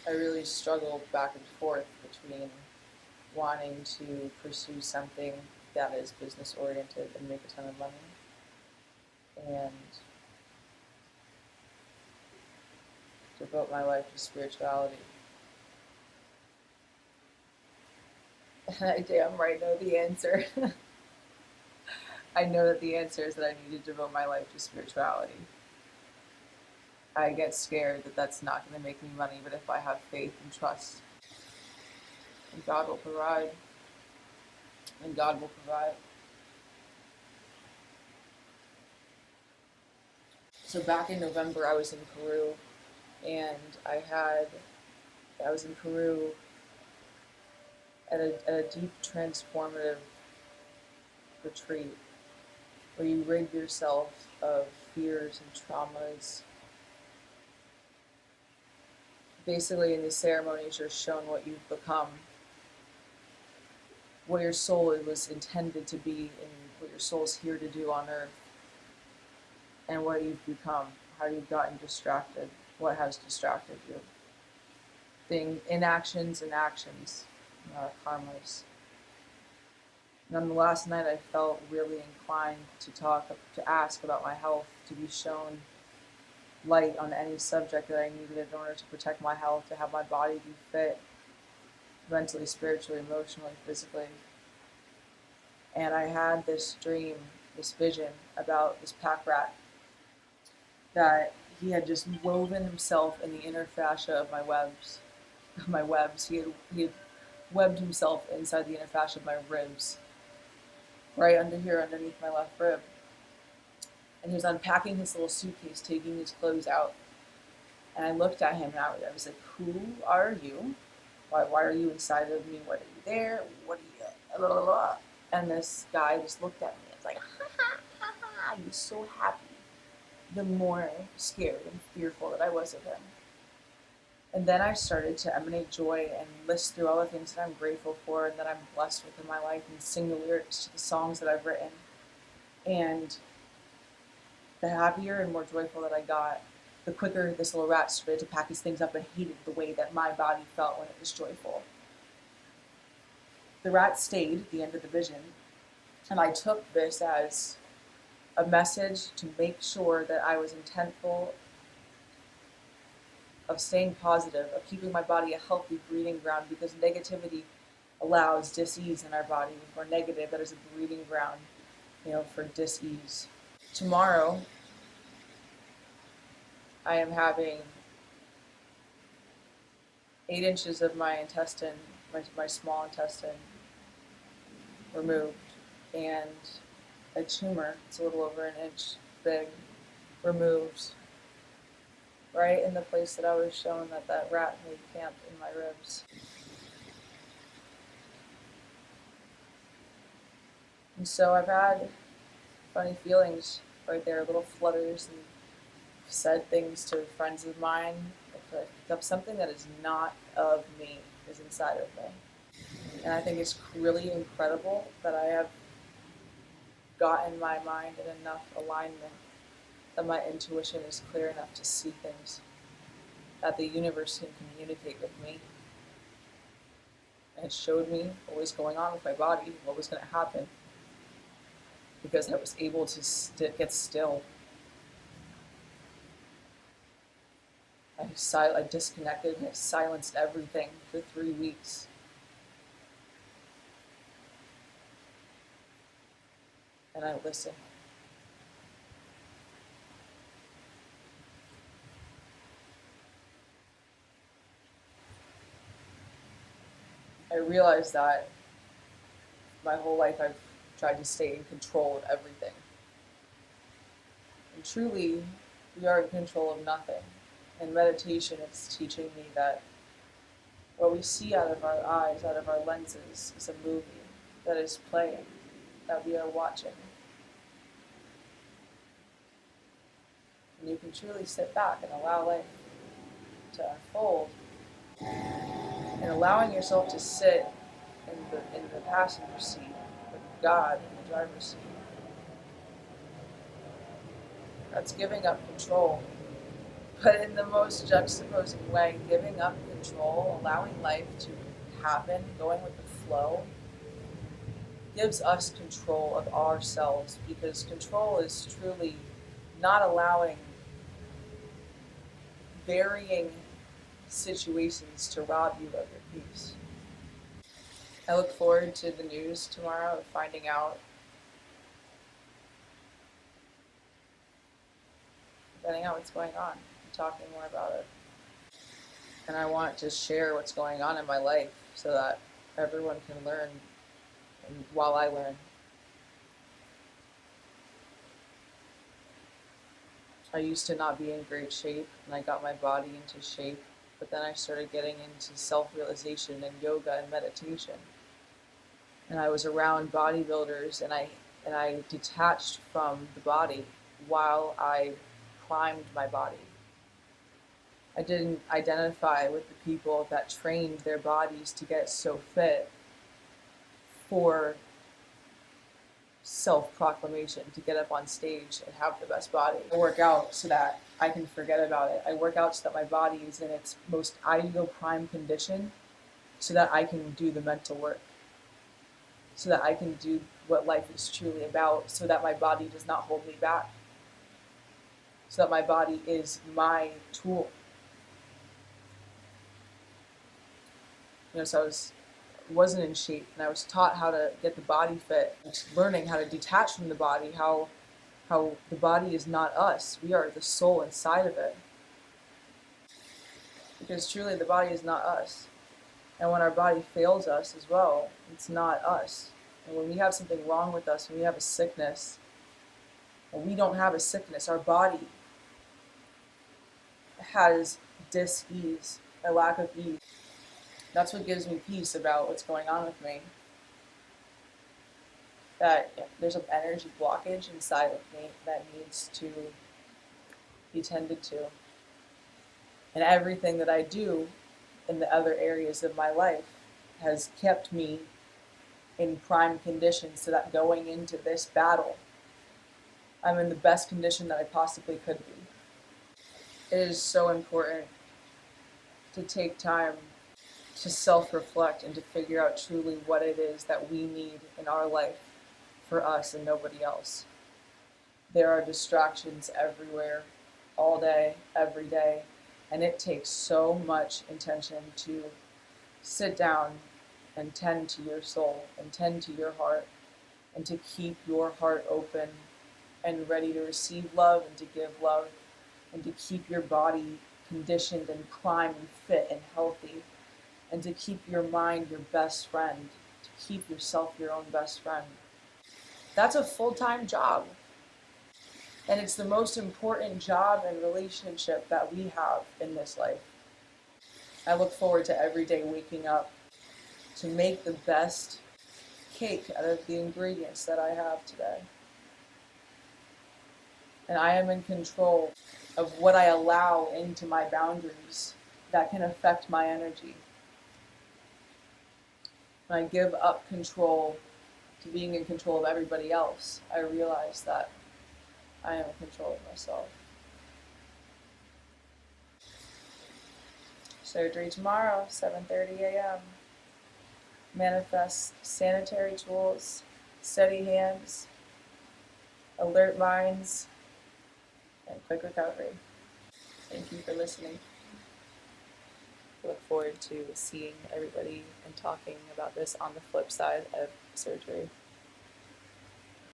I really struggled back and forth between wanting to pursue something that is business oriented and make a ton of money and devote my life to spirituality. And I damn right know the answer. I know that the answer is that I need to devote my life to spirituality. I get scared that that's not going to make me money, but if I have faith and trust, and God will provide, and God will provide. So back in November, I was in Peru, and I was in Peru at a deep transformative retreat where you rid yourself of fears and traumas. Basically, in these ceremonies, you're shown what you've become, what your soul was intended to be, and what your soul's here to do on earth, and what you've become, how you've gotten distracted, what has distracted you. Inactions and actions, karmas. And on the last night, I felt really inclined to ask about my health, to be shown light on any subject that I needed in order to protect my health, to have my body be fit, mentally, spiritually, emotionally, physically. And I had this dream, this vision about this pack rat that he had just woven himself in the inner fascia of my webs. He had webbed himself inside the inner fascia of my ribs, right under here, underneath my left rib. And he was unpacking his little suitcase, taking his clothes out. And I looked at him and I was like, "Who are you? Why are you inside of me? What are you there? What are you?" Blah, blah, blah. And this guy just looked at me. It's like, "Ha ha ha ha!" He was so happy. The more scared and fearful that I was of him. And then I started to emanate joy and list through all the things that I'm grateful for and that I'm blessed with in my life and sing the lyrics to the songs that I've written. And the happier and more joyful that I got, the quicker this little rat started to pack his things up and hated the way that my body felt when it was joyful. The rat stayed at the end of the vision, and I took this as a message to make sure that I was intentful of staying positive, of keeping my body a healthy breeding ground, because negativity allows dis-ease in our body. If we're negative, that is a breeding ground, for dis-ease. Tomorrow, I am having 8 inches of my intestine, my small intestine, removed, and a tumor, it's a little over an inch big, removed, right in the place that I was shown that rat made camp in my ribs. And so I've had funny feelings right there, little flutters, and said things to friends of mine. I picked up something that is not of me, is inside of me. And I think it's really incredible that I have gotten my mind in enough alignment that my intuition is clear enough to see things, that the universe can communicate with me. And it showed me what was going on with my body, what was going to happen, because I was able to get still. I disconnected and I silenced everything for 3 weeks. And I listened. I realized that my whole life I've tried to stay in control of everything. And truly, we are in control of nothing. In meditation, it's teaching me that what we see out of our eyes, out of our lenses, is a movie that is playing, that we are watching. And you can truly sit back and allow life to unfold. And allowing yourself to sit in the passenger seat with God in the driver's seat. That's giving up control. but in the most juxtaposing way, giving up control, allowing life to happen, going with the flow, gives us control of ourselves, because control is truly not allowing varying situations to rob you of your peace. I look forward to the news tomorrow of finding out what's going on and talking more about it. And I want to share what's going on in my life so that everyone can learn and while I learn. I used to not be in great shape, and I got my body into shape, but then I started getting into self-realization and yoga and meditation. And I was around bodybuilders, and I detached from the body while I primed my body. I didn't identify with the people that trained their bodies to get so fit for self-proclamation, to get up on stage and have the best body. I work out so that I can forget about it. I work out so that my body is in its most ideal prime condition, so that I can do the mental work, so that I can do what life is truly about, so that my body does not hold me back, so that my body is my tool. So I wasn't in shape, and I was taught how to get the body fit, learning how to detach from the body, how the body is not us. We are the soul inside of it. Because truly the body is not us. And when our body fails us as well, it's not us. And when we have something wrong with us, when we have a sickness, and we don't have a sickness, our body has dis-ease, a lack of ease. That's what gives me peace about what's going on with me. That there's an energy blockage inside of me that needs to be tended to. And everything that I do in the other areas of my life has kept me in prime condition, so that going into this battle, I'm in the best condition that I possibly could be. It is so important to take time to self-reflect and to figure out truly what it is that we need in our life for us and nobody else. There are distractions everywhere, all day, every day, and it takes so much intention to sit down and tend to your soul and tend to your heart, and to keep your heart open and ready to receive love and to give love, and to keep your body conditioned and primed and fit and healthy, and to keep your mind your best friend, to keep yourself your own best friend. That's a full-time job. And it's the most important job and relationship that we have in this life. I look forward to every day waking up to make the best cake out of the ingredients that I have today. And I am in control of what I allow into my boundaries that can affect my energy. When I give up control to being in control of everybody else, I realize that I am in control of myself. Surgery tomorrow, 7:30 a.m. Manifest sanitary tools, steady hands, alert minds, and quick recovery. Thank you for listening. I look forward to seeing everybody and talking about this on the flip side of surgery.